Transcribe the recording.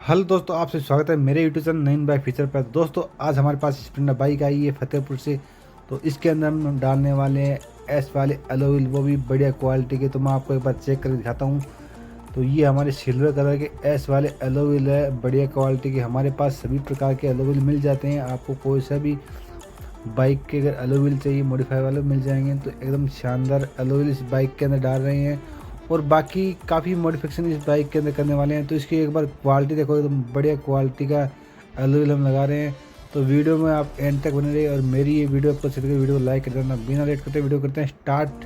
हेलो दोस्तों, आपसे स्वागत है मेरे YouTube channel nine bike feature पर। दोस्तों आज हमारे पास स्प्लेंडर बाइक आई है फतेहपुर से। तो इसके अंदर हम डालने वाले हैं एस वाले एलोविल, वो भी बढ़िया क्वालिटी के। तो मैं आपको एक बार चेक करके दिखाता हूँ। तो ये हमारे सिल्वर कलर के एस वाले एलोविल है, बढ़िया क्वालिटी के। हमारे पास सभी प्रकार के एलोविल मिल जाते हैं। आपको कोई सा भी बाइक के अगर एलोविल चाहिए मॉडिफाई वाले मिल जाएंगे। तो एकदम शानदार एलोविल इस बाइक के अंदर डाल रहे हैं और बाकी काफ़ी मॉडिफिकेशन इस बाइक के अंदर करने वाले हैं। तो इसकी एक बार क्वालिटी देखो, एकदम बढ़िया क्वालिटी का एलोविल हम लगा रहे हैं। तो वीडियो में आप एंड तक बने रहिए और मेरी ये वीडियो आपको अच्छी लगे वीडियो को लाइक कर देना। बिना लेट करते वीडियो करते हैं स्टार्ट।